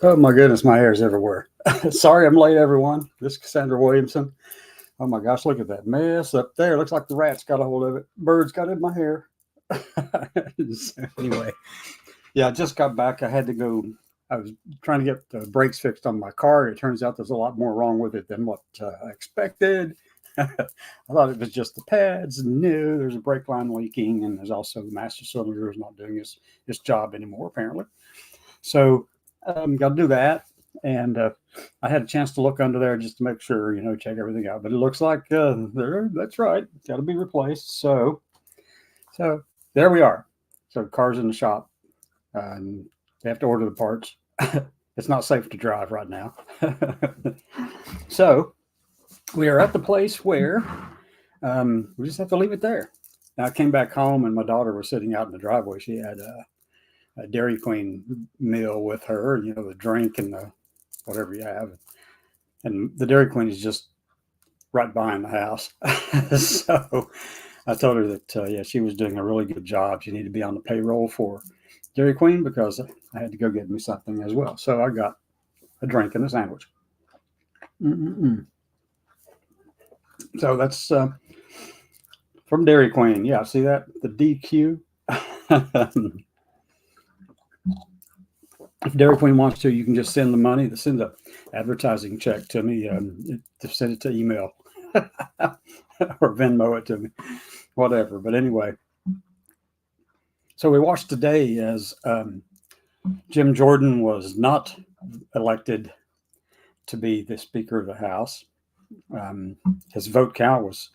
Oh my goodness, my hair is everywhere. Sorry I'm late, everyone. This is Cassandra Williamson. Oh my gosh, look at that mess up there. Looks like the rats got a hold of it. Birds got in my hair. So anyway, yeah, I just got back. I had to go. I was trying to get the brakes fixed on my car. It turns out there's a lot more wrong with it than what I expected. I thought it was just the pads. No, there's a brake line leaking, and there's also the master cylinder is not doing its job anymore, apparently. So got to do that. And I had a chance to look under there just to make sure, check everything out. But it looks like that's right, got to be replaced. So there we are. So cars in the shop, and they have to order the parts. It's not safe to drive right now. So we are at the place where we just have to leave it there. Now I came back home and my daughter was sitting out in the driveway. She had a Dairy Queen meal with her, the drink and the whatever you have. And the Dairy Queen is just right behind the house. So I told her that, yeah, she was doing a really good job. She needed to be on the payroll for Dairy Queen because I had to go get me something as well. So I got a drink and a sandwich. Mm-mm-mm. So that's from Dairy Queen. Yeah, see that? The DQ. If Dairy Queen wants to, you can just send the money, send the advertising check to me, to send it to email or Venmo it to me, whatever. But anyway, so we watched today as Jim Jordan was not elected to be the Speaker of the House. His vote count was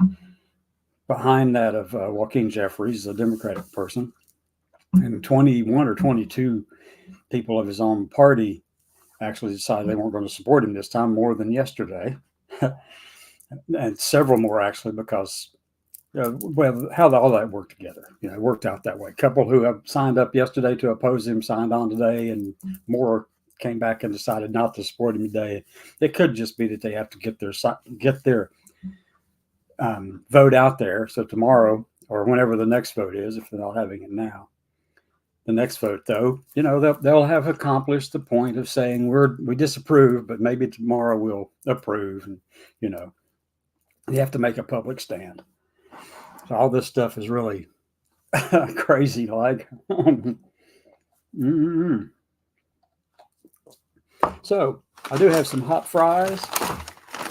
behind that of Joaquin Jeffries, a Democratic person, and 21 or 22 people of his own party actually decided they weren't going to support him this time more than yesterday. And several more actually because well, how all that worked together, it worked out that way. A couple who have signed up yesterday to oppose him signed on today, and more came back and decided not to support him today. It could just be that they have to get their vote out there. So tomorrow or whenever the next vote is, if they're not having it now. The next vote, though, they'll have accomplished the point of saying we disapprove, but maybe tomorrow we'll approve, and you have to make a public stand. So all this stuff is really crazy. Like, so I do have some hot fries,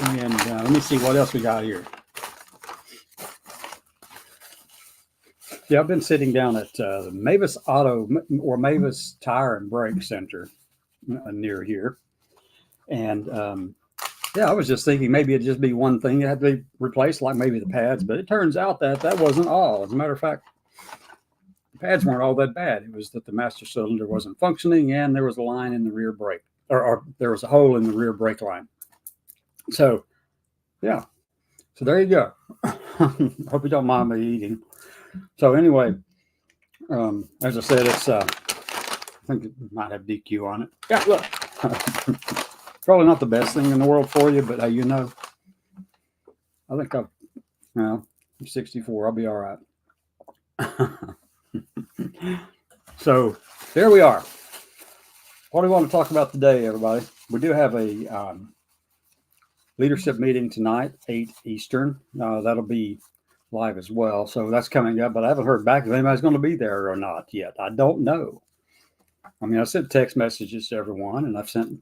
and let me see what else we got here. Yeah, I've been sitting down at the Mavis Auto or Mavis Tire and Brake Center near here. And yeah, I was just thinking maybe it'd just be one thing that had to be replaced, like maybe the pads. But it turns out that wasn't all. As a matter of fact, the pads weren't all that bad. It was that the master cylinder wasn't functioning and there was a line in the rear brake, or there was a hole in the rear brake line. So, yeah. So there you go. Hope you don't mind me eating. So anyway, as I said, it's I think it might have DQ on it. Yeah, look, probably not the best thing in the world for you, but I think I'm 64. I'll be all right. So there we are. What do we want to talk about today, everybody? We do have a leadership meeting tonight, 8 Eastern. That'll be live as well. So that's coming up, but I haven't heard back if anybody's going to be there or not yet. I don't know. I mean, I sent text messages to everyone, and I've sent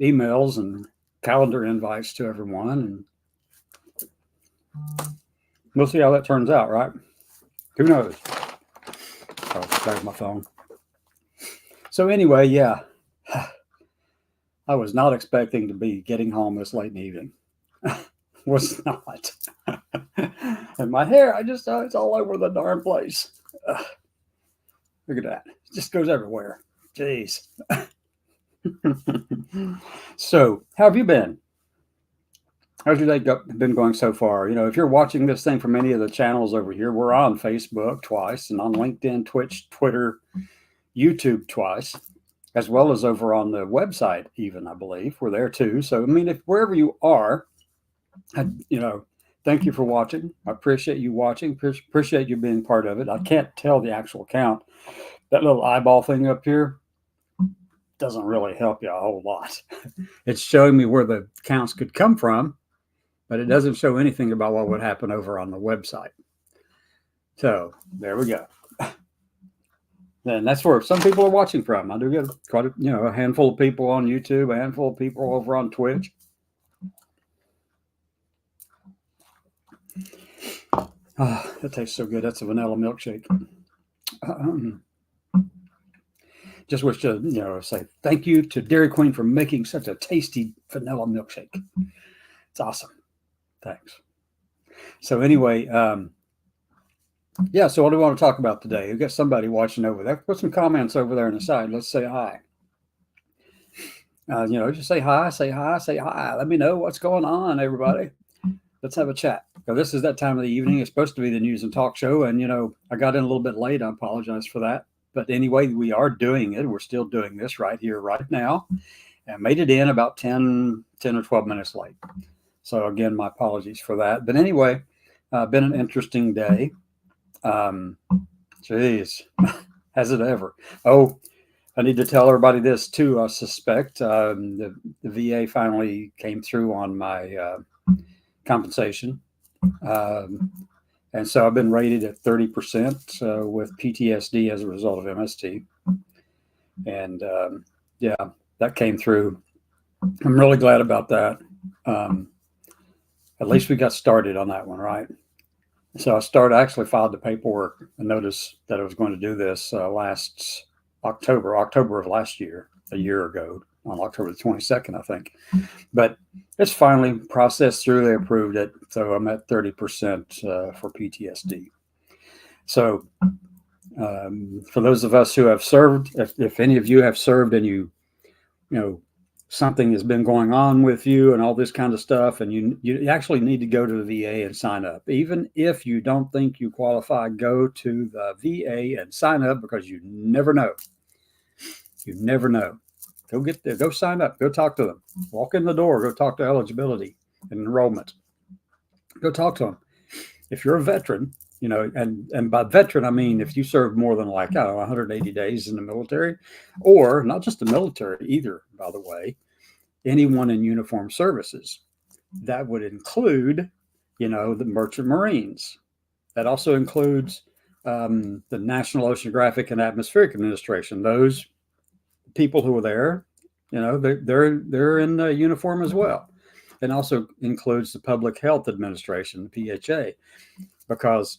emails and calendar invites to everyone, and we'll see how that turns out, right? Who knows? Oh, there's my phone. So anyway, yeah, I was not expecting to be getting home this late in the evening. Was not. And my hair, it's all over the darn place. Look at that. It just goes everywhere. Jeez. So, how have you been? How's your day been going so far? If you're watching this thing from any of the channels over here, we're on Facebook twice and on LinkedIn, Twitch, Twitter, YouTube twice, as well as over on the website even, I believe. We're there too. So, I mean, if wherever you are, thank you for watching. I appreciate you watching. Appreciate you being part of it. I can't tell the actual count. That little eyeball thing up here, doesn't really help you a whole lot. It's showing me where the counts could come from, but it doesn't show anything about what would happen over on the website. So there we go. And that's where some people are watching from. I do get quite a handful of people on YouTube, a handful of people over on Twitch. Oh, that tastes so good. That's a vanilla milkshake. Just wish to say thank you to Dairy Queen for making such a tasty vanilla milkshake. It's awesome. Thanks. So anyway, so what do we want to talk about today? We've got somebody watching over there. Put some comments over there on the side. Let's say hi. Just say hi, say hi, say hi. Let me know what's going on, everybody. Let's have a chat. So this is that time of the evening. It's supposed to be the news and talk show. And, I got in a little bit late. I apologize for that. But anyway, we are doing it. We're still doing this right here, right now. And made it in about 10 or 12 minutes late. So again, my apologies for that. But anyway, been an interesting day. Geez, has it ever? Oh, I need to tell everybody this too. I suspect the VA finally came through on my compensation. And so I've been rated at 30% with PTSD as a result of MST. And that came through. I'm really glad about that. At least we got started on that one, right? So I actually filed the paperwork and notice that I was going to do this last October of last year, a year ago, on October the 22nd, I think. But it's finally processed through. They approved it. So I'm at 30% for PTSD. So for those of us who have served, if any of you have served and you something has been going on with you and all this kind of stuff, and you actually need to go to the VA and sign up. Even if you don't think you qualify, go to the VA and sign up, because you never know. You never know. Go get there. Go sign up. Go talk to them. Walk in the door. Go talk to eligibility and enrollment. Go talk to them. If you're a veteran, and by veteran, I mean if you served more than 180 days in the military, or not just the military either, by the way, anyone in uniformed services. That would include, the Merchant Marines. That also includes the National Oceanographic and Atmospheric Administration. Those people who are there, they're in uniform as well. And also includes the Public Health Administration, the PHA, because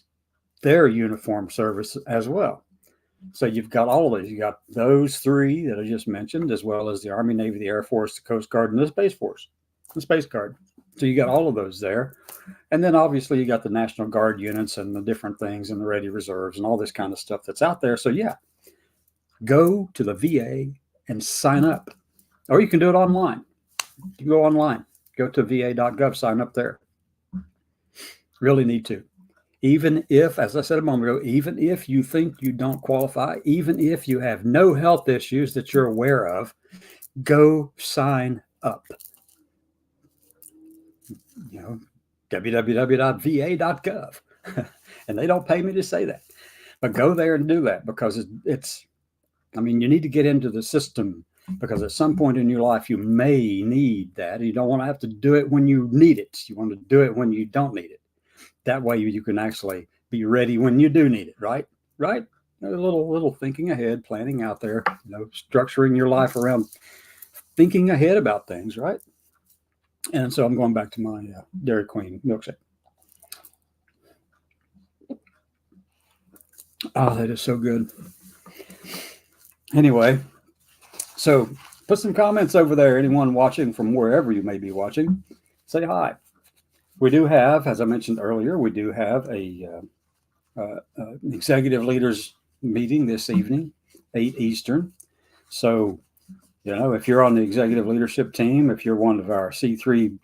they're uniform service as well. So you've got all of these. You got those three that I just mentioned, as well as the Army, Navy, the Air Force, the Coast Guard, and the Space Force, the Space Guard. So you got all of those there. And then obviously you got the National Guard units and the different things and the Ready Reserves and all this kind of stuff that's out there. So go to the VA and sign up. Or you can do it online. You can go online. Go to va.gov, sign up there. Really need to. Even if, as I said a moment ago, even if you think you don't qualify, even if you have no health issues that you're aware of, go sign up. www.va.gov. And they don't pay me to say that. But go there and do that, because you need to get into the system, because at some point in your life, you may need that. You don't want to have to do it when you need it. You want to do it when you don't need it. That way you can actually be ready when you do need it, right? Right? A little thinking ahead, planning out there, structuring your life around thinking ahead about things, right? And so I'm going back to my Dairy Queen milkshake. Oh, that is so good. Anyway, so put some comments over there. Anyone watching from wherever you may be watching, say hi. We do have, as I mentioned earlier, a executive leaders meeting this evening, 8 Eastern. So, if you're on the executive leadership team, if you're one of our C3,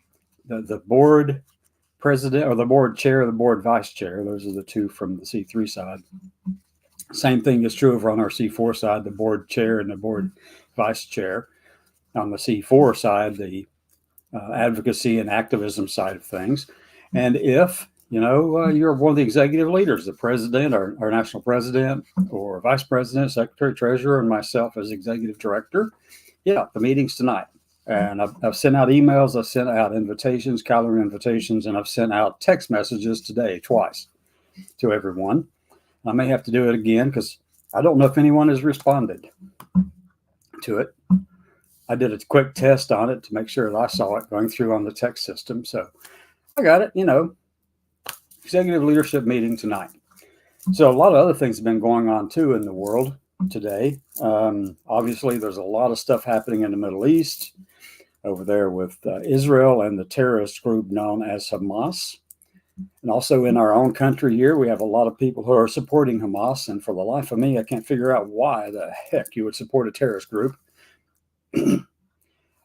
the board president or the board chair or the board vice chair, those are the two from the C3 side. Same thing is true over on our C4 side, the board chair and the board vice chair. On the C4 side, the advocacy and activism side of things. And if, you're one of the executive leaders, the president, our national president, or vice president, secretary, treasurer, and myself as executive director, Yeah, the meeting's tonight. And I've sent out emails, I've sent out invitations, calendar invitations, and I've sent out text messages today twice to everyone. I may have to do it again because I don't know if anyone has responded to it. I did a quick test on it to make sure that I saw it going through on the text system. So I got it, executive leadership meeting tonight. So a lot of other things have been going on too in the world today. Obviously, there's a lot of stuff happening in the Middle East over there with Israel and the terrorist group known as Hamas. And also in our own country here, we have a lot of people who are supporting Hamas. And for the life of me, I can't figure out why the heck you would support a terrorist group.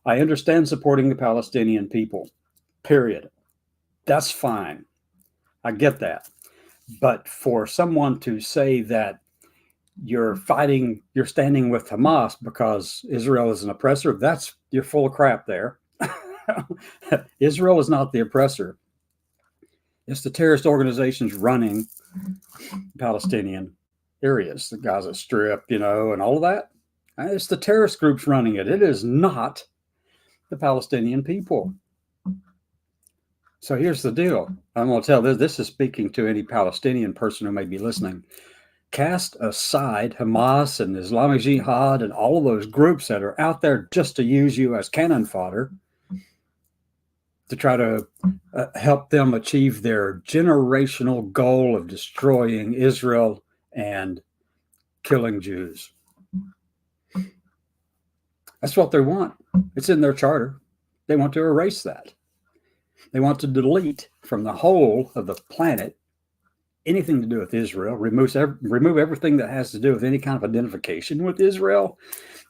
I understand supporting the Palestinian people, period. That's fine. I get that. But for someone to say that you're standing with Hamas because Israel is an oppressor, you're full of crap there. Israel is not the oppressor. It's the terrorist organizations running Palestinian areas, the Gaza Strip, and all of that. It's the terrorist groups running it. It is not the Palestinian people. So here's the deal. I'm going to tell this is speaking to any Palestinian person who may be listening. Cast aside Hamas and Islamic Jihad and all of those groups that are out there just to use you as cannon fodder to try to help them achieve their generational goal of destroying Israel and killing Jews. That's what they want. It's in their charter. They want to erase that. They want to delete from the whole of the planet anything to do with Israel, remove everything that has to do with any kind of identification with Israel.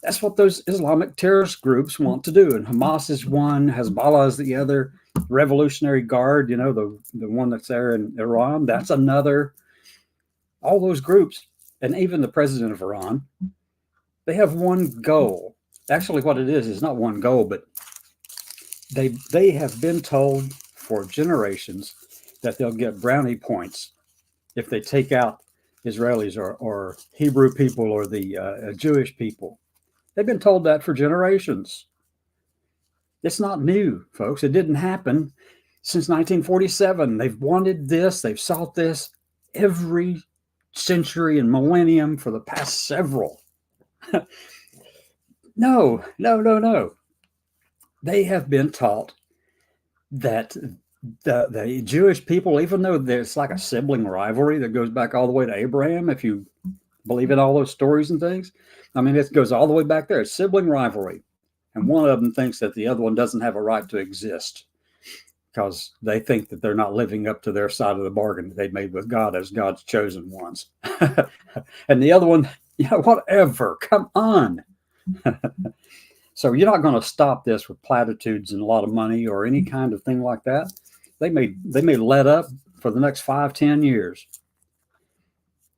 That's what those Islamic terrorist groups want to do. And Hamas is one, Hezbollah is the other, Revolutionary Guard, the one that's there in Iran, that's another. All those groups, and even the president of Iran, they have one goal. Actually, what it is not one goal, but they have been told for generations that they'll get brownie points if they take out Israelis or Hebrew people or the Jewish people. They've been told that for generations. It's not new, folks. It didn't happen since 1947. They've wanted this. They've sought this every century and millennium for the past several. No. They have been taught that the Jewish people, even though there's like a sibling rivalry that goes back all the way to Abraham, if you believe in all those stories and things, it goes all the way back there. It's sibling rivalry. And one of them thinks that the other one doesn't have a right to exist because they think that they're not living up to their side of the bargain that they made with God as God's chosen ones. And the other one, whatever, come on. So you're not going to stop this with platitudes and a lot of money or any kind of thing like that. They may let up for the next 5-10 years.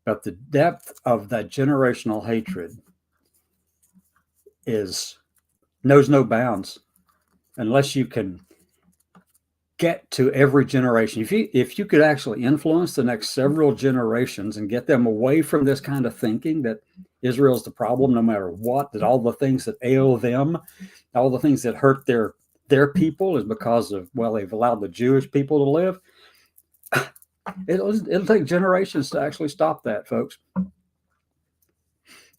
But the depth of that generational hatred knows no bounds unless you can get to every generation. If you could actually influence the next several generations and get them away from this kind of thinking that Israel's the problem no matter what, that all the things that ail them, all the things that hurt their people is because of, they've allowed the Jewish people to live. It'll take generations to actually stop that, folks.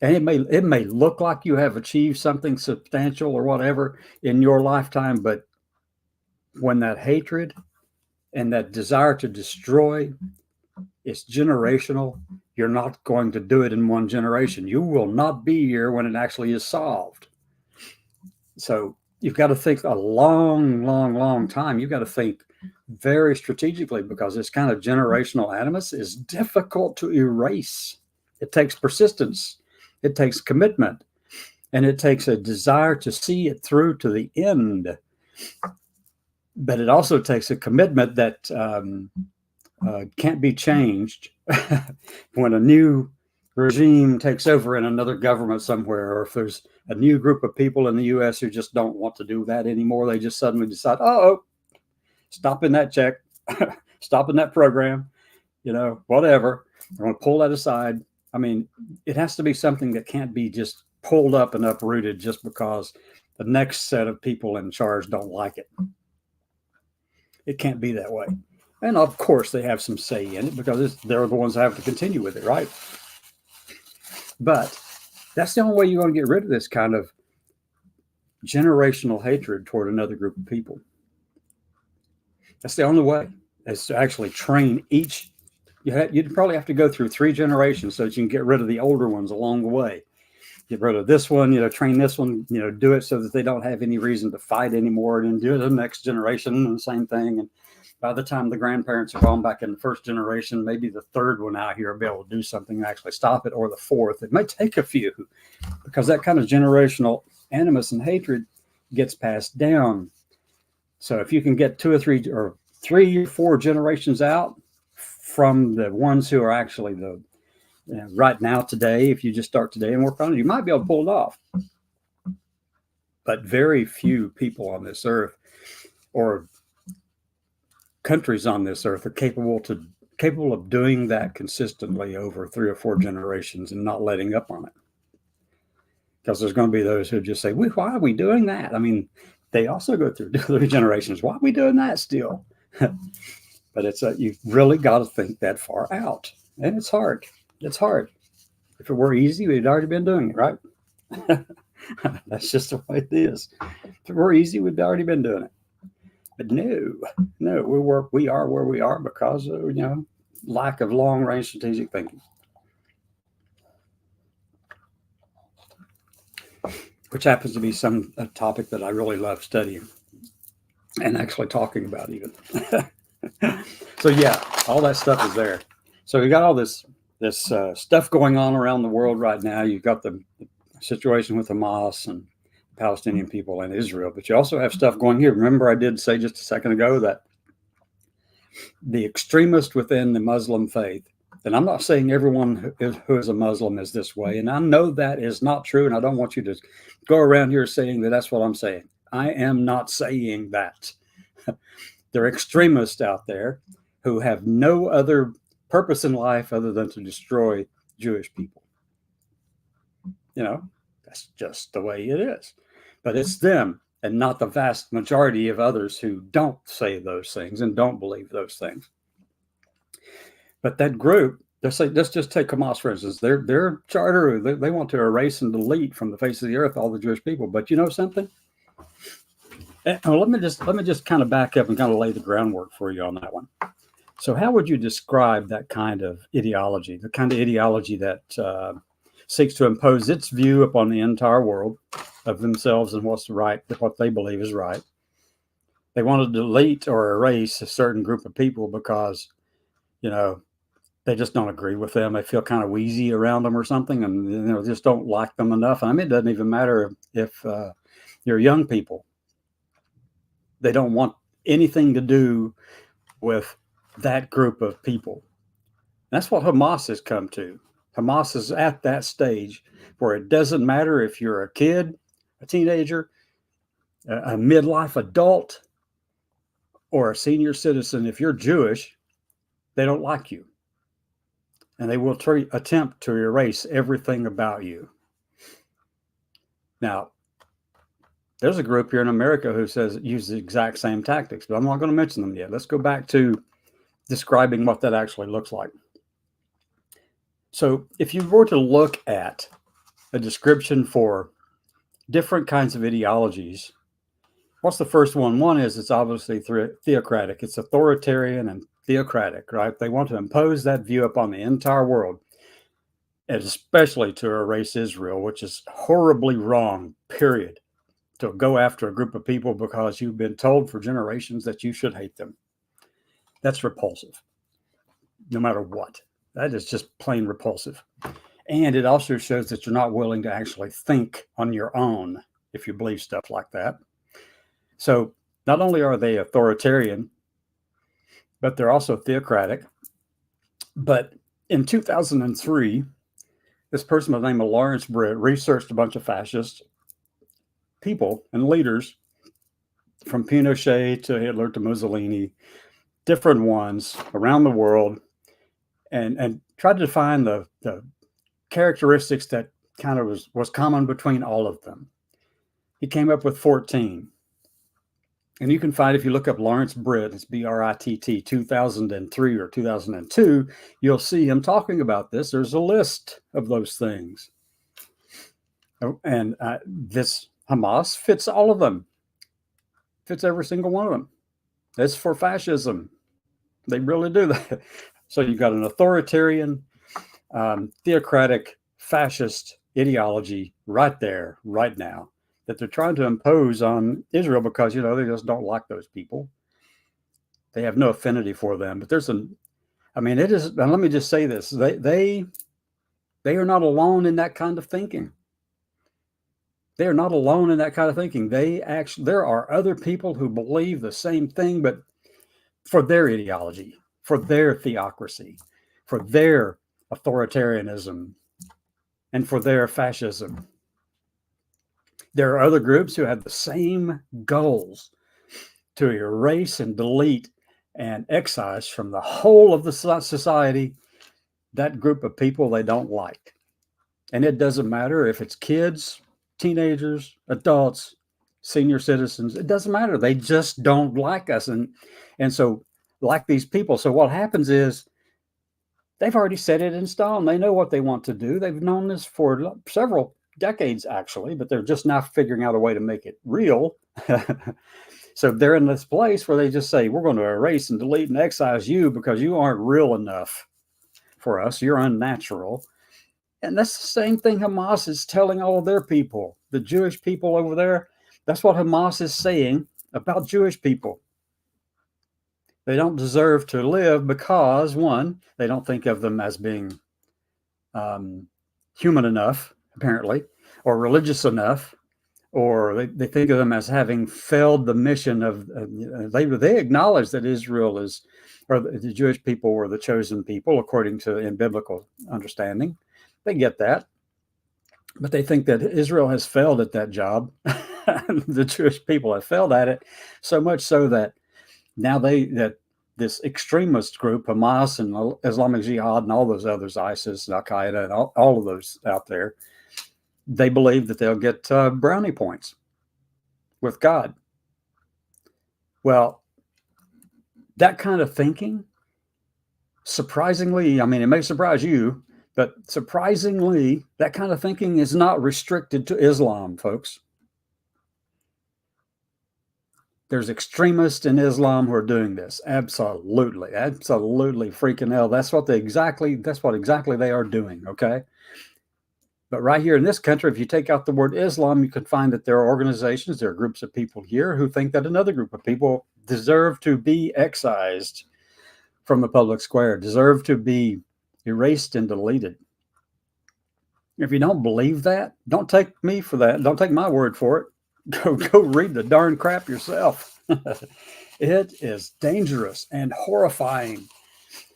And it may look like you have achieved something substantial or whatever in your lifetime, but when that hatred and that desire to destroy is generational, you're not going to do it in one generation. You will not be here when it actually is solved. So you've got to think a long, long, long time. You've got to think very strategically because this kind of generational animus is difficult to erase. It takes persistence. It takes commitment. And it takes a desire to see it through to the end. But it also takes a commitment that can't be changed when a new regime takes over in another government somewhere, or if there's a new group of people in the U.S. who just don't want to do that anymore. They just suddenly decide, stopping that check, stopping that program, whatever. I'm going to pull that aside. It has to be something that can't be just pulled up and uprooted just because the next set of people in charge don't like it. It can't be that way. And of course, they have some say in it because they're the ones that have to continue with it, right? But that's the only way you're going to get rid of this kind of generational hatred toward another group of people. That's the only way, is to actually train each. You'd probably have to go through 3 generations so that you can get rid of the older ones along the way. Get rid of this one, train this one, do it so that they don't have any reason to fight anymore, and then do it to the next generation and the same thing. And by the time the grandparents are gone back in the first generation, maybe the third one out here will be able to do something and actually stop it, or the fourth. It may take a few, because that kind of generational animus and hatred gets passed down. So if you can get 2 or 3 or 3 or 4 generations out from the ones who are actually the right now today, if you just start today and work on it, you might be able to pull it off. But very few people on this earth or countries on this earth are capable of doing that consistently over 3 or 4 generations and not letting up on it. Because there's going to be those who just say, why are we doing that? I mean, they also go through 3 generations. Why are we doing that still? But you've really got to think that far out. And it's hard. It's hard. If it were easy, we'd already been doing it, right? That's just the way it is. If it were easy, we'd already been doing it. But no, we are where we are because of, lack of long-range strategic thinking. Which happens to be a topic that I really love studying and actually talking about even. So yeah, all that stuff is there. So we got all this stuff going on around the world right now. You've got the situation with Hamas and Palestinian people and Israel, but you also have stuff going here. Remember, I did say just a second ago that the extremist within the Muslim faith, and I'm not saying everyone who is a Muslim is this way, and I know that is not true, and I don't want you to go around here saying that that's what I'm saying. I am not saying that. There are extremists out there who have no other purpose in life other than to destroy Jewish people. That's just the way it is. But it's them and not the vast majority of others who don't say those things and don't believe those things. But that group, let's just take Hamas, for instance. Their charter, they want to erase and delete from the face of the earth all the Jewish people. But you know something? Let me just kind of back up and kind of lay the groundwork for you on that one. So how would you describe that kind of ideology, the kind of ideology that seeks to impose its view upon the entire world of themselves and what's right, what they believe is right? They want to delete or erase a certain group of people because, they just don't agree with them. They feel kind of wheezy around them or something, and just don't like them enough. I mean, it doesn't even matter if you're young people. They don't want anything to do with that group of people. That's what Hamas has come to. Hamas is at that stage where it doesn't matter if you're a kid, a teenager, a midlife adult, or a senior citizen. If you're Jewish, they don't like you. And they will attempt to erase everything about you. Now, there's a group here in America who uses the exact same tactics, but I'm not going to mention them yet. Let's go back to describing what that actually looks like. So if you were to look at a description for different kinds of ideologies, what's the first one? One is it's obviously theocratic. It's authoritarian and theocratic, right? They want to impose that view upon the entire world, and especially to erase Israel, which is horribly wrong, period. To go after a group of people because you've been told for generations that you should hate them. That's repulsive, no matter what. That is just plain repulsive. And it also shows that you're not willing to actually think on your own if you believe stuff like that. So not only are they authoritarian, but they're also theocratic. But in 2003, this person by the name of Lawrence Britt researched a bunch of fascist people and leaders, from Pinochet to Hitler to Mussolini, different ones around the world, and tried to define the characteristics that kind of was common between all of them. He came up with 14. And you can find, if you look up Lawrence Britt, it's Britt, 2003 or 2002, you'll see him talking about this. There's a list of those things. And this Hamas fits all of them, fits every single one of them. It's for fascism. They really do that. So you've got an authoritarian, theocratic, fascist ideology right there, right now, that they're trying to impose on Israel because, they just don't like those people. They have no affinity for them. But it is, and let me just say this, they are not alone in that kind of thinking. They are not alone in that kind of thinking. There are other people who believe the same thing, but for their ideology, for their theocracy, for their authoritarianism, and for their fascism. There are other groups who have the same goals, to erase and delete and excise from the whole of the society that group of people they don't like. And it doesn't matter if it's kids, teenagers, adults, senior citizens, it doesn't matter. They just don't like us. And so, like these people. So what happens is they've already set it in stone. They know what they want to do. They've known this for several decades, actually, but they're just now figuring out a way to make it real. So they're in this place where they just say, we're going to erase and delete and excise you because you aren't real enough for us. You're unnatural. And that's the same thing Hamas is telling all of their people, the Jewish people over there. That's what Hamas is saying about Jewish people. They don't deserve to live because, one, they don't think of them as being human enough, apparently, or religious enough, or they think of them as having failed the mission of, they acknowledge that Israel is, or the Jewish people were the chosen people, according to in biblical understanding. They get that. But they think that Israel has failed at that job. The Jewish people have failed at it, so much so that now that this extremist group, Hamas and Islamic Jihad and all those others, ISIS, Al Qaeda, and all of those out there, they believe that they'll get brownie points with God. Well, that kind of thinking, surprisingly, it may surprise you, but surprisingly, that kind of thinking is not restricted to Islam, folks. There's extremists in Islam who are doing this. Absolutely freaking hell. That's what exactly they are doing. Okay. But right here in this country, if you take out the word Islam, you can find that there are organizations, there are groups of people here who think that another group of people deserve to be excised from the public square, deserve to be erased and deleted. If you don't believe that, don't take me for that. Don't take my word for it. Go read the darn crap yourself. It is dangerous and horrifying.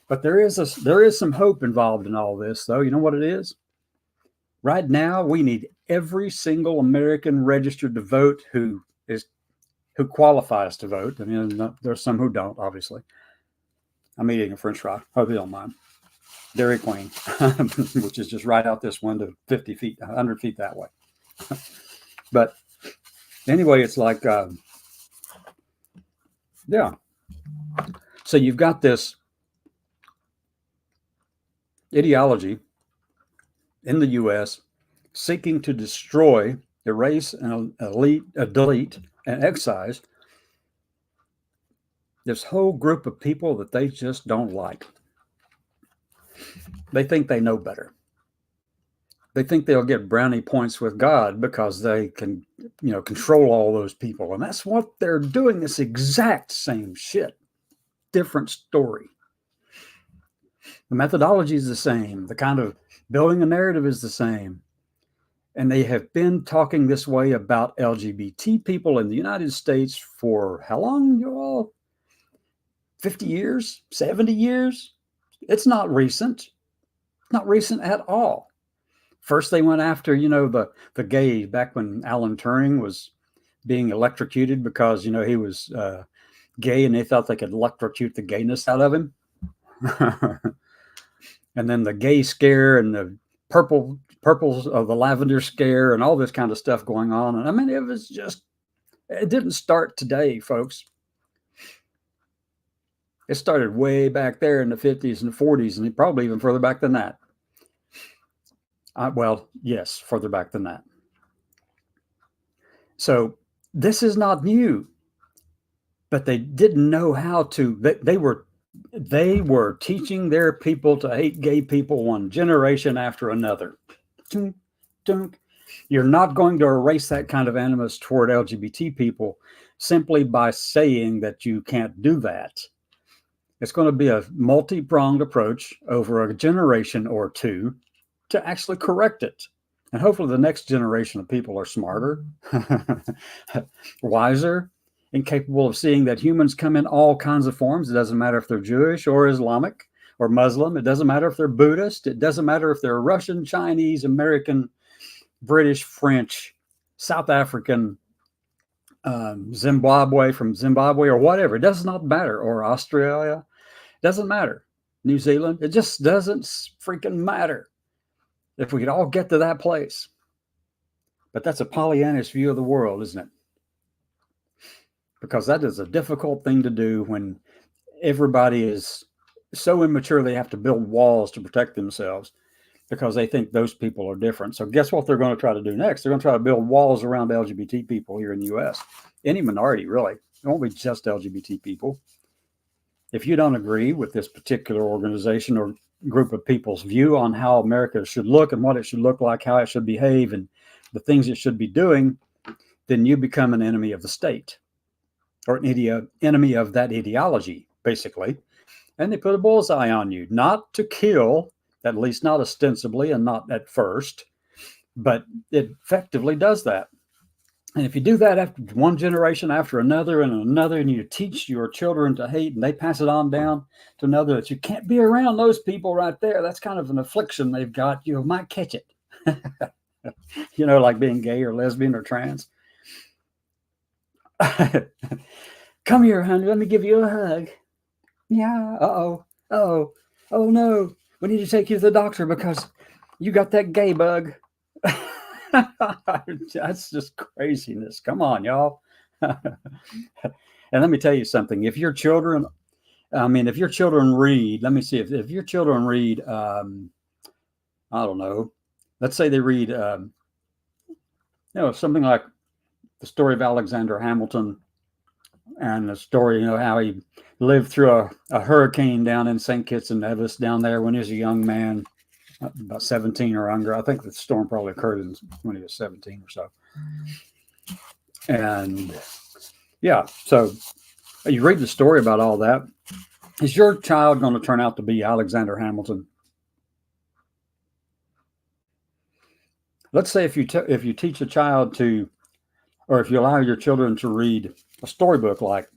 But there is some hope involved in all this, though. You know what it is? Right now, we need every single American registered to vote who qualifies to vote. There's some who don't, obviously. I'm eating a French fry. Hope you don't mind. Dairy Queen, which is just right out this window, 50 feet, 100 feet that way. But anyway, it's like, yeah. So you've got this ideology in the U.S. seeking to destroy, erase, and delete, and excise this whole group of people that they just don't like. They think they know better. They think they'll get brownie points with God because they can, control all those people. And that's what they're doing, this exact same shit. Different story. The methodology is the same. The kind of building a narrative is the same. And they have been talking this way about LGBT people in the United States for how long, you all? 50 years? 70 years? It's not recent. Not recent at all. First, they went after, the gay, back when Alan Turing was being electrocuted because, he was gay and they thought they could electrocute the gayness out of him. And then the gay scare and the purples of the lavender scare and all this kind of stuff going on. And I mean, it didn't start today, folks. It started way back there in the 50s and the 40s, and probably even further back than that. Well, yes, further back than that. So this is not new, but they didn't know how to. They were teaching their people to hate gay people one generation after another. You're not going to erase that kind of animus toward LGBT people simply by saying that you can't do that. It's going to be a multi-pronged approach over a generation or two to actually correct it. And hopefully the next generation of people are smarter, wiser, and capable of seeing that humans come in all kinds of forms. It doesn't matter if they're Jewish or Islamic or Muslim. It doesn't matter if they're Buddhist. It doesn't matter if they're Russian, Chinese, American, British, French, South African, Zimbabwe, from Zimbabwe, or whatever. It does not matter. Or Australia. It doesn't matter. New Zealand. It just doesn't freaking matter. If we could all get to that place. But that's a Pollyannish view of the world, isn't it? Because that is a difficult thing to do when everybody is so immature they have to build walls to protect themselves because they think those people are different. So guess what they're going to try to do next? They're going to try to build walls around LGBT people here in the U.S. Any minority, really. It won't be just LGBT people. If you don't agree with this particular organization or group of people's view on how America should look and what it should look like, how it should behave, and the things it should be doing, then you become an enemy of the state or an enemy of that ideology, basically. And they put a bullseye on you, not to kill, at least not ostensibly and not at first, but it effectively does that. And if you do that after one generation after another and another, and you teach your children to hate and they pass it on down to another, that you can't be around those people right there. That's kind of an affliction they've got. You might catch it. Like being gay or lesbian or trans. Come here, honey. Let me give you a hug. Yeah. Oh, no. We need to take you to the doctor because you got that gay bug. That's just craziness. Come on, y'all. And let me tell you something. If your children read, let me see, if your children read, I don't know, let's say they read, something like the story of Alexander Hamilton and the story, how he lived through a hurricane down in St. Kitts and Nevis down there when he was a young man, about 17 or younger. I think the storm probably occurred when he was 17 or so. And yeah, so you read the story about all that. Is your child going to turn out to be Alexander Hamilton? Let's say if you teach a child to, or if you allow your children to read a storybook like,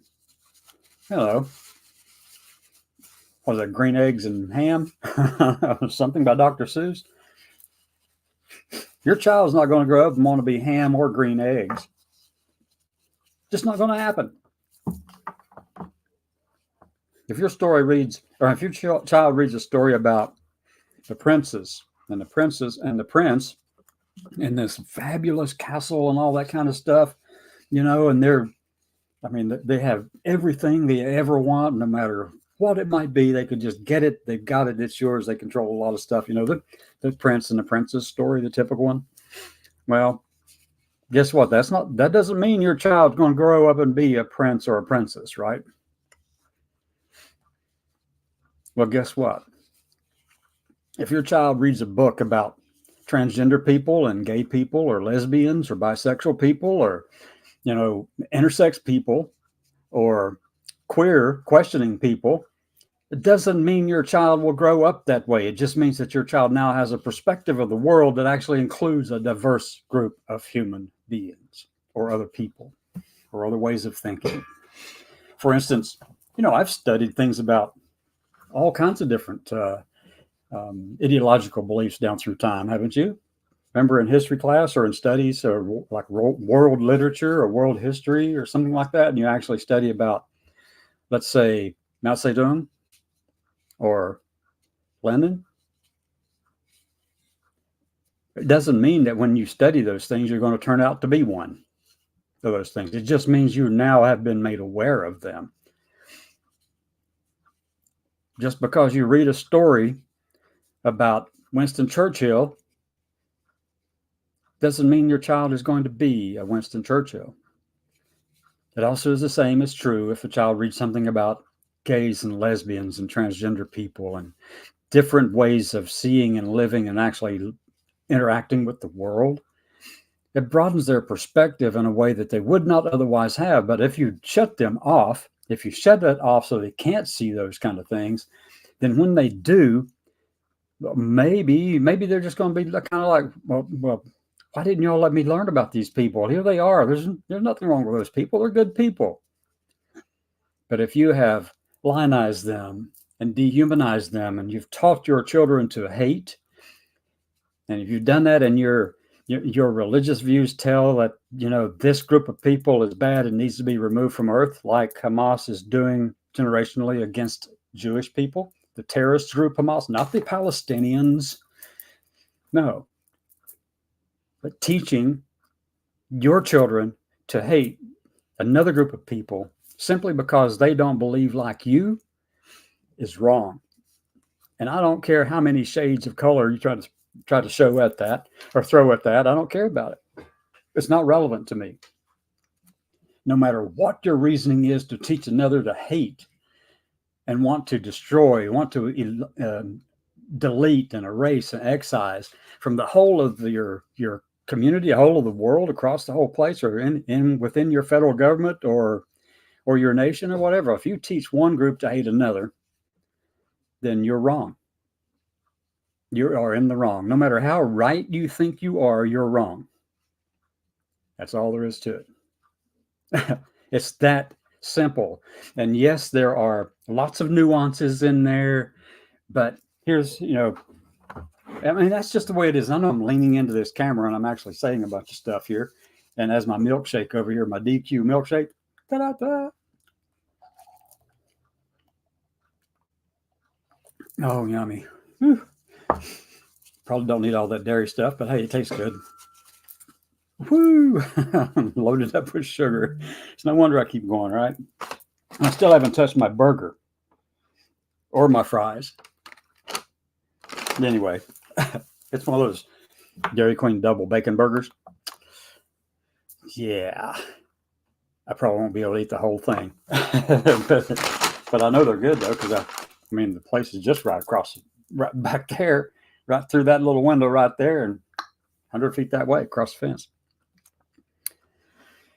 what is that, Green Eggs and Ham? Something by Dr. Seuss. Your child's not going to grow up and want to be ham or green eggs. Just not going to happen. If your story reads, or if your child reads a story about the princess and the princess and the prince in this fabulous castle and all that kind of stuff, and they have everything they ever want, no matter what it might be. They could just get it. They've got it. It's yours. They control a lot of stuff. The prince and the princess story, the typical one. Well, guess what? That doesn't mean your child's going to grow up and be a prince or a princess, right? Well, guess what? If your child reads a book about transgender people and gay people or lesbians or bisexual people or, intersex people or queer questioning people, it doesn't mean your child will grow up that way. It just means that your child now has a perspective of the world that actually includes a diverse group of human beings or other people or other ways of thinking. For instance, I've studied things about all kinds of different ideological beliefs down through time, haven't you? Remember in history class or in studies or like world literature or world history or something like that, and you actually study about, let's say, Mao Zedong or Lenin It doesn't mean that when you study those things, you're going to turn out to be one of those things. It just means you now have been made aware of them. Just because you read a story about Winston Churchill doesn't mean your child is going to be a Winston Churchill. It also is the same as true if a child reads something about gays and lesbians and transgender people and different ways of seeing and living and actually interacting with the world. It broadens their perspective in a way that they would not otherwise have. But if you shut them off, if you shut that off so they can't see those kind of things, then when they do, maybe they're just going to be kind of like, well, why didn't y'all let me learn about these people? Here they are. There's nothing wrong with those people. They're good people. But if you have lionized them and dehumanized them, and you've taught your children to hate, and if you've done that and your religious views tell that, this group of people is bad and needs to be removed from earth, like Hamas is doing generationally against Jewish people, the terrorist group Hamas, not the Palestinians. No. But teaching your children to hate another group of people simply because they don't believe like you is wrong. And I don't care how many shades of color you try to show at that or throw at that. I don't care about it. It's not relevant to me. No matter what your reasoning is to teach another to hate and want to destroy, want to delete and erase and excise from the whole of your community, the whole of the world, across the whole place, or within your federal government or your nation or whatever. If you teach one group to hate another, then you're wrong. You are in the wrong. No matter how right you think you are, you're wrong. That's all there is to it. It's that simple. And yes, there are lots of nuances in there, but here's, that's just the way it is. I know I'm leaning into this camera and I'm actually saying a bunch of stuff here. And as my milkshake over here, my DQ milkshake, ta-da-da. Oh, yummy. Whew. Probably don't need all that dairy stuff, but hey, it tastes good. Woo! Loaded up with sugar. It's no wonder I keep going, right? I still haven't touched my burger or my fries. Anyway, it's one of those Dairy Queen double bacon burgers. Yeah. I probably won't be able to eat the whole thing. but I know they're good, though, because the place is just right back there, right through that little window right there, and 100 feet that way across the fence.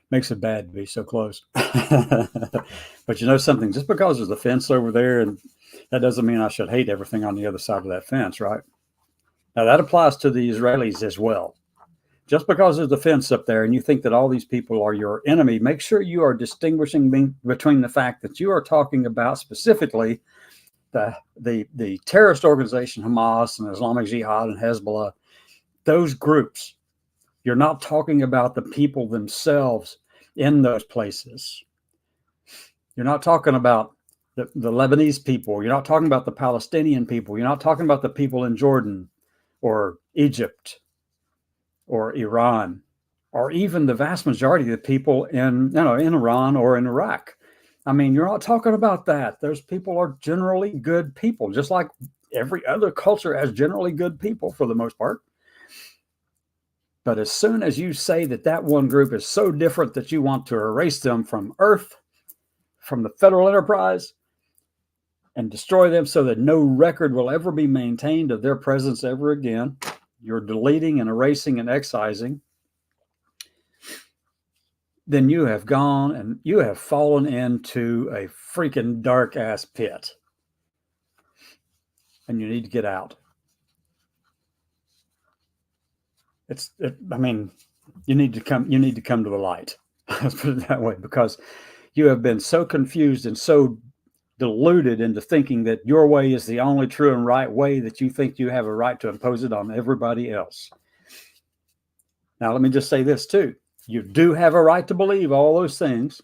Makes it bad to be so close. But you know something, just because there's a fence over there, and that doesn't mean I should hate everything on the other side of that fence, right? Now that applies to the Israelis as well. Just because there's a fence up there and you think that all these people are your enemy, make sure you are distinguishing between the fact that you are talking about specifically the terrorist organization Hamas and Islamic Jihad and Hezbollah, those groups. You're not talking about the people themselves in those places. You're not talking about the Lebanese people. You're not talking about the Palestinian people. You're not talking about the people in Jordan or Egypt or Iran, or even the vast majority of the people in Iran or in Iraq. You're not talking about that. Those people are generally good people, just like every other culture has generally good people for the most part. But as soon as you say that one group is so different that you want to erase them from Earth, from the federal enterprise, and destroy them so that no record will ever be maintained of their presence ever again, you're deleting and erasing and excising, then you have gone and you have fallen into a freaking dark ass pit. And you need to get out. You need to come to the light. Let's put it that way, because you have been so confused and so deluded into thinking that your way is the only true and right way that you think you have a right to impose it on everybody else. Now, let me just say this too. You do have a right to believe all those things.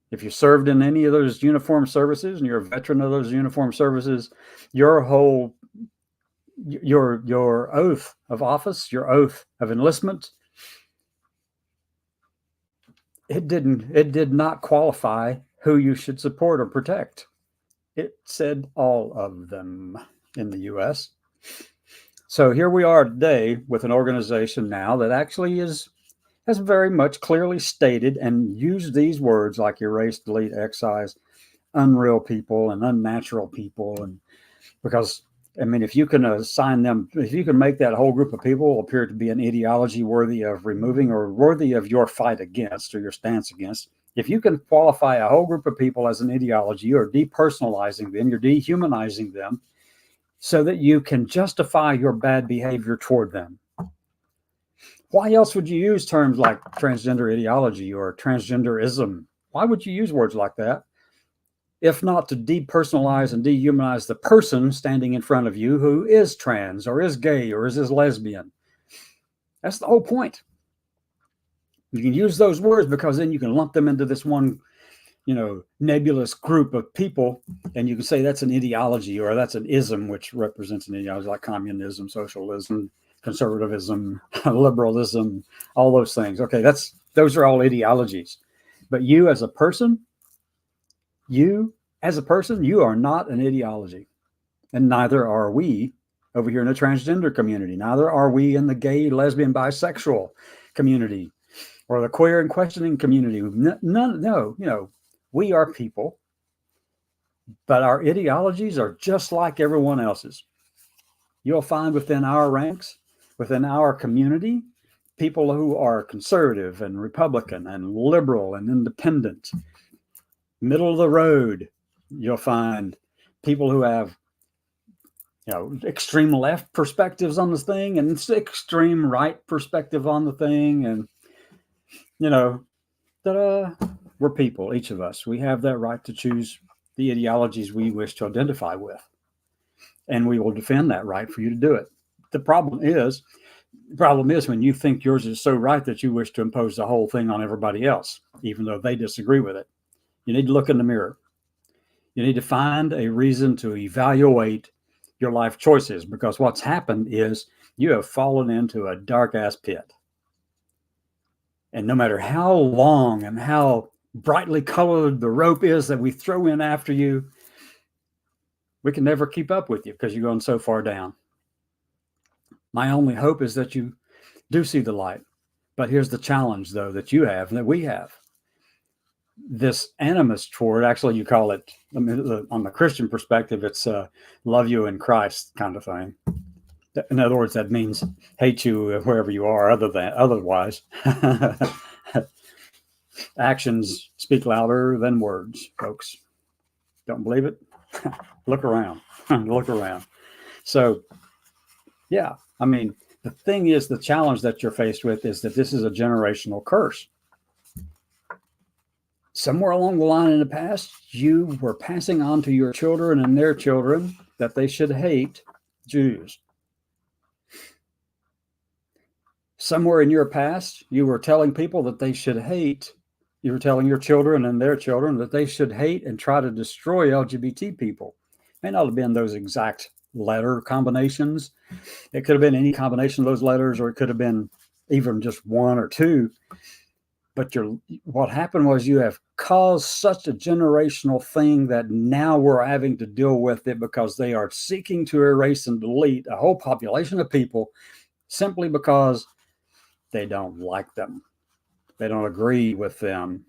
If you served in any of those uniformed services and you're a veteran of those uniformed services, your whole your oath of office, your oath of enlistment, it did not qualify who you should support or protect. It said all of them in the US. So here we are today with an organization now that actually has very much clearly stated and used these words like erase, delete, excise, unreal people and unnatural people. And because, I mean, if you can assign them, if you can make that whole group of people appear to be an ideology worthy of removing or worthy of your fight against or your stance against, if you can qualify a whole group of people as an ideology, you're depersonalizing them, you're dehumanizing them so that you can justify your bad behavior toward them. Why else would you use terms like transgender ideology or transgenderism? Why would you use words like that? If not to depersonalize and dehumanize the person standing in front of you who is trans or is gay or is lesbian. That's the whole point. You can use those words because then you can lump them into this one, nebulous group of people, and you can say that's an ideology or that's an ism, which represents an ideology like communism, socialism, conservatism, liberalism, all those things. Okay, those are all ideologies. But you as a person, you are not an ideology. And neither are we over here in the transgender community. Neither are we in the gay, lesbian, bisexual community or the queer and questioning community. No, we are people, but our ideologies are just like everyone else's. You'll find within our ranks, within our community, people who are conservative and Republican and liberal and independent. Middle of the road, you'll find people who have extreme left perspectives on this thing and extreme right perspective on the thing. And, we're people, each of us. We have that right to choose the ideologies we wish to identify with. And we will defend that right for you to do it. The problem is when you think yours is so right that you wish to impose the whole thing on everybody else, even though they disagree with it. You need to look in the mirror. You need to find a reason to evaluate your life choices, because what's happened is you have fallen into a dark ass pit. And no matter how long and how brightly colored the rope is that we throw in after you, we can never keep up with you because you're going so far down. My only hope is that you do see the light. But here's the challenge, though, that you have and that we have. This animus toward, actually, you call it, on the Christian perspective, it's love you in Christ kind of thing. In other words, that means hate you wherever you are, otherwise. Actions speak louder than words, folks. Don't believe it? Look around. Look around. So, yeah, I mean, the thing is, the challenge that you're faced with is that this is a generational curse. Somewhere along the line in the past, you were passing on to your children and their children that they should hate Jews. Somewhere in your past, you were telling people that they should hate. You were telling your children and their children that they should hate and try to destroy LGBT people. It may not have been those exact letter combinations. It could have been any combination of those letters, or it could have been even just one or two. But what happened was you have caused such a generational thing that now we're having to deal with it because they are seeking to erase and delete a whole population of people simply because they don't like them. They don't agree with them.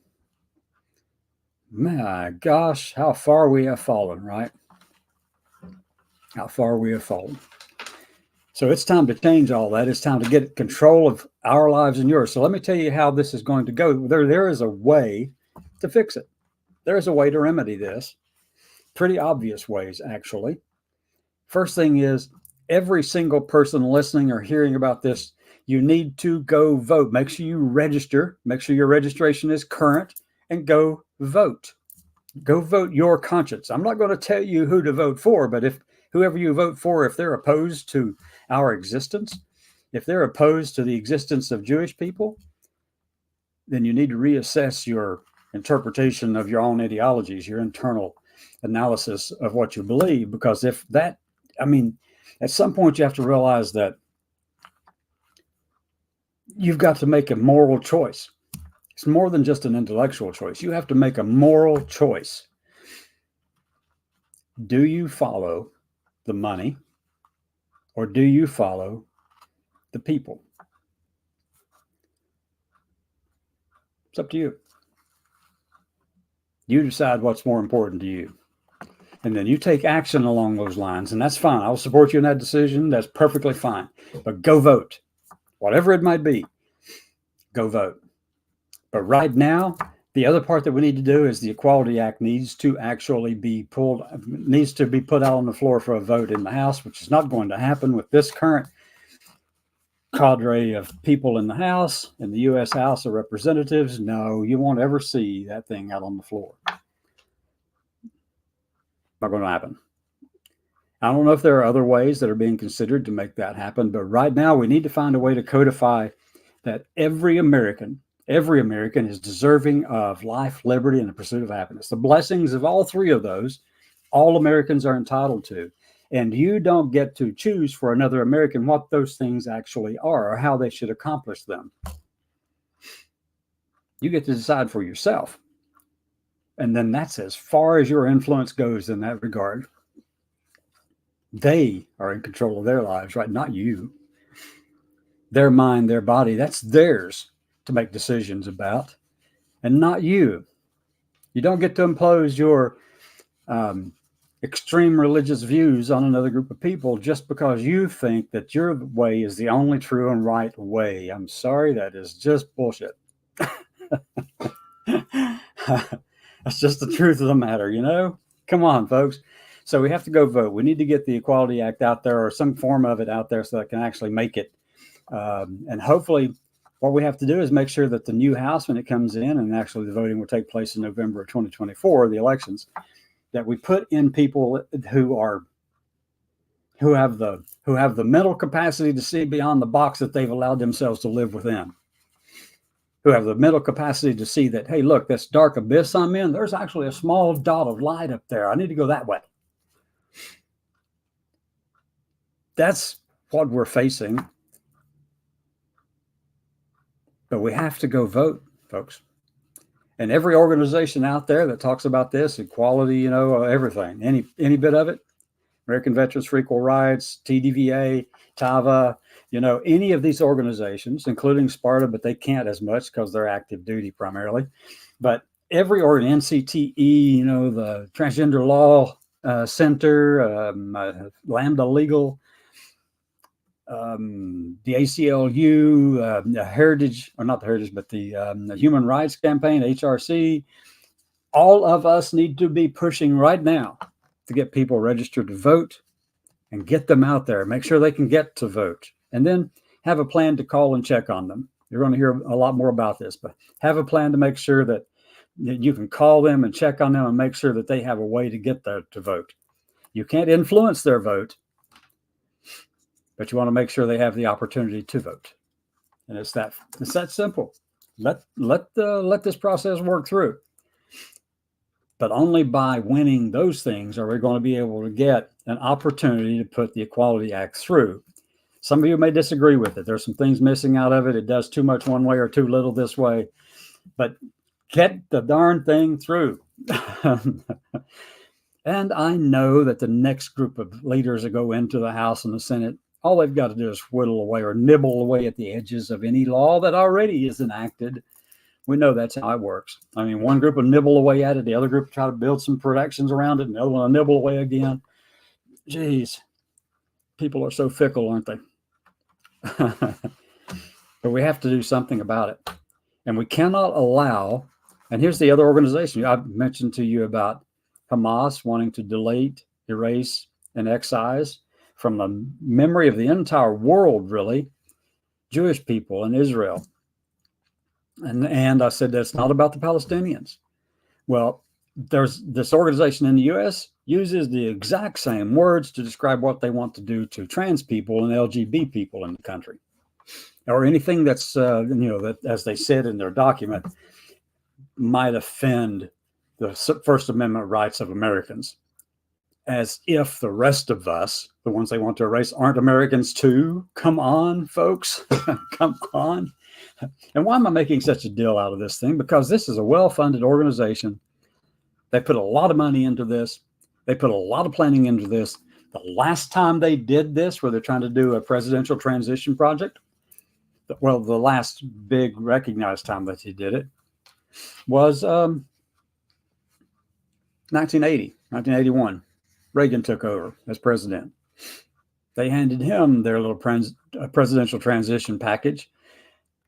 My gosh, how far we have fallen, right? How far we have fallen. So it's time to change all that. It's time to get control of our lives and yours. So let me tell you how this is going to go. There is a way to fix it. There is a way to remedy this. Pretty obvious ways, actually. First thing is, every single person listening or hearing about this, you need to go vote. Make sure you register. Make sure your registration is current and go vote. Go vote your conscience. I'm not going to tell you who to vote for, but if whoever you vote for, if they're opposed to our existence, if they're opposed to the existence of Jewish people, then you need to reassess your interpretation of your own ideologies, your internal analysis of what you believe. Because if that, I mean, At some point, you have to realize that you've got to make a moral choice. It's more than just an intellectual choice. You have to make a moral choice. Do you follow the money, or do you follow the people? It's up to you. You decide what's more important to you. And then you take action along those lines, and that's fine. I'll support you in that decision. That's perfectly fine. But go vote. Whatever it might be, go vote. But right now, the other part that we need to do is the Equality Act needs to actually be put out on the floor for a vote in the House, which is not going to happen with this current cadre of people in the House, in the U.S. House of Representatives. No, you won't ever see that thing out on the floor. Not going to happen. I don't know if there are other ways that are being considered to make that happen, but right now we need to find a way to codify that every American is deserving of life, liberty, and the pursuit of happiness. The blessings of all three of those, all Americans are entitled to. And you don't get to choose for another American what those things actually are or how they should accomplish them. You get to decide for yourself. And then that's as far as your influence goes in that regard. They are in control of their lives, right? Not you. Their mind, their body, that's theirs to make decisions about, and not you. You don't get to impose your extreme religious views on another group of people just because you think that your way is the only true and right way. I'm sorry, that is just bullshit. That's just the truth of the matter, you know? Come on, folks. So we have to go vote. We need to get the Equality Act out there, or some form of it out there, so that it can actually make it. And hopefully what we have to do is make sure that the new House, when it comes in, and actually the voting will take place in November of 2024, the elections, that we put in people who have the mental capacity to see beyond the box that they've allowed themselves to live within. Who have the mental capacity to see that, hey, look, this dark abyss I'm in, there's actually a small dot of light up there. I need to go that way. That's what we're facing. But we have to go vote, folks. And every organization out there that talks about this, equality, you know, everything, any bit of it, American Veterans for Equal Rights, TDVA, TAVA, you know, any of these organizations, including Sparta, but they can't as much because they're active duty primarily. But every NCTE, you know, the Transgender Law Center, Lambda Legal, the ACLU, Heritage, or not the Heritage, but the Human Rights Campaign, HRC. All of us need to be pushing right now to get people registered to vote and get them out there. Make sure they can get to vote. And then have a plan to call and check on them. You're going to hear a lot more about this, but have a plan to make sure that you can call them and check on them and make sure that they have a way to get there to vote. You can't influence their vote, but you want to make sure they have the opportunity to vote. And it's that simple. Let this process work through. But only by winning those things are we going to be able to get an opportunity to put the Equality Act through. Some of you may disagree with it. There's some things missing out of it. It does too much one way or too little this way. But get the darn thing through. And I know that the next group of leaders that go into the House and the Senate, all they've got to do is whittle away or nibble away at the edges of any law that already is enacted. We know that's how it works. I mean, one group will nibble away at it, the other group will try to build some protections around it, and the other one will nibble away again. Geez, people are so fickle, aren't they? But we have to do something about it. And we cannot allow, and here's the other organization. I mentioned to you about Hamas wanting to delete, erase, and excise from the memory of the entire world, really, Jewish people in Israel. And I said, that's not about the Palestinians. Well, there's this organization in the U.S. uses the exact same words to describe what they want to do to trans people and LGBT people in the country, or anything that's, that, as they said in their document, might offend the First Amendment rights of Americans. as if the rest of us, the ones they want to erase, aren't Americans too. Come on, folks. Come on. And why am I making such a deal out of this thing? Because this is a well-funded organization. They put a lot of money into this. They put a lot of planning into this. The last time they did this, where they're trying to do a presidential transition project, well, the last big recognized time that he did it was 1981. Reagan took over as president. They handed him their little presidential transition package.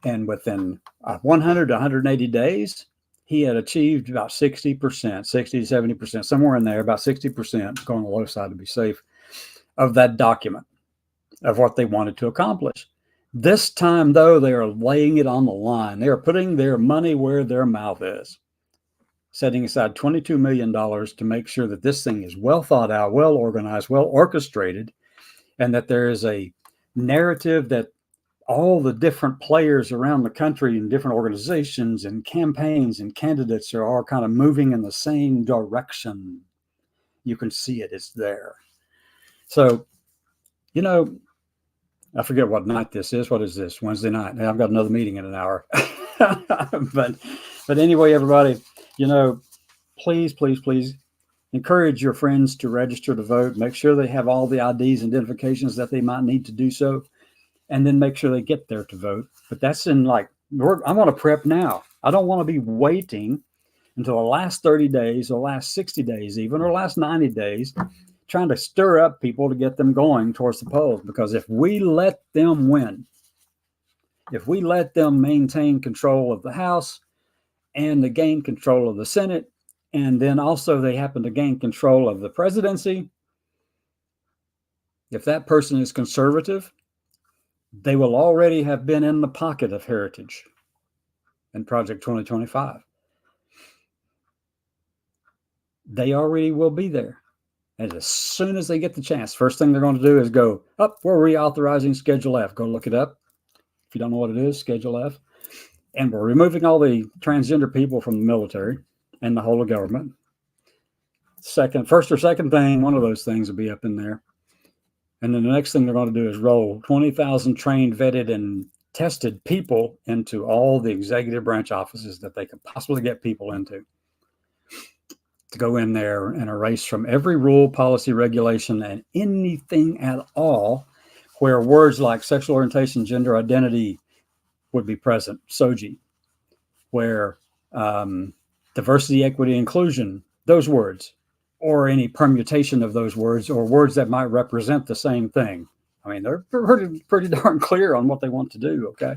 And within 100 to 180 days, he had achieved about 60%, 60 to 70%, somewhere in there, about 60%, going on the low side to be safe, of that document of what they wanted to accomplish. This time, though, they are laying it on the line. They are putting their money where their mouth is, setting aside $22 million to make sure that this thing is well thought out, well organized, well orchestrated, and that there is a narrative that all the different players around the country and different organizations and campaigns and candidates are all kind of moving in the same direction. You can see it, it's there. So, you know, I forget what night this is. What is this? Wednesday night. I've got another meeting in an hour. but anyway, everybody, you know, please encourage your friends to register to vote. Make sure they have all the IDs and identifications that they might need to do so, and then make sure they get there to vote. But that's in I want to prep now. I don't want to be waiting until the last 30 days, or last 60 days even, or last 90 days, trying to stir up people to get them going towards the polls. Because if we let them win, if we let them maintain control of the House and to gain control of the Senate, and then also they happen to gain control of the presidency, if that person is conservative, they will already have been in the pocket of Heritage and Project 2025. They already will be there. And as soon as they get the chance, first thing they're going to do is go, we're reauthorizing Schedule F. Go look it up. If you don't know what it is, Schedule F. And we're removing all the transgender people from the military and the whole of government. First or second thing, one of those things will be up in there. And then the next thing they're going to do is roll 20,000 trained, vetted, and tested people into all the executive branch offices that they could possibly get people into, to go in there and erase from every rule, policy, regulation, and anything at all where words like sexual orientation, gender identity would be present, SOGI, where diversity, equity, inclusion, those words, or any permutation of those words, or words that might represent the same thing. I mean, they're pretty darn clear on what they want to do, okay?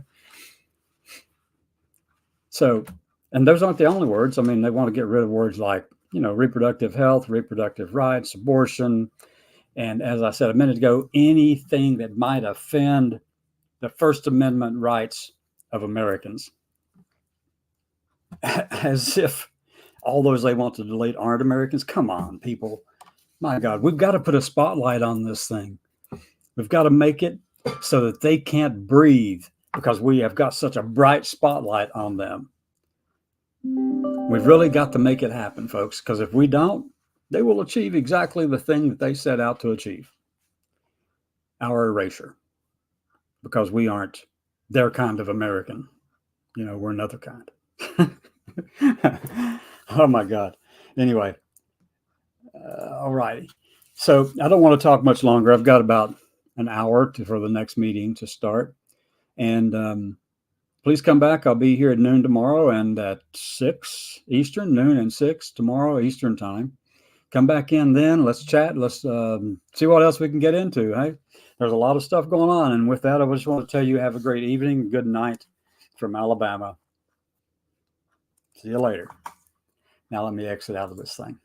So, and those aren't the only words. I mean, they want to get rid of words like, reproductive health, reproductive rights, abortion, and as I said a minute ago, anything that might offend the First Amendment rights of Americans. As if all those they want to delete aren't Americans. Come on, people. My God, we've got to put a spotlight on this thing. We've got to make it so that they can't breathe, because we have got such a bright spotlight on them. We've really got to make it happen, folks, because if we don't, they will achieve exactly the thing that they set out to achieve. Our erasure. Because we aren't their kind of American. We're another kind. Oh my God. Anyway. All righty. So I don't want to talk much longer. I've got about an hour for the next meeting to start. And please come back. I'll be here at noon tomorrow and at 6 Eastern, noon and 6 tomorrow Eastern time. Come back in then. Let's chat. Let's see what else we can get into. Hey, there's a lot of stuff going on. And with that, I just want to tell you, have a great evening. Good night from Alabama. See you later. Now let me exit out of this thing.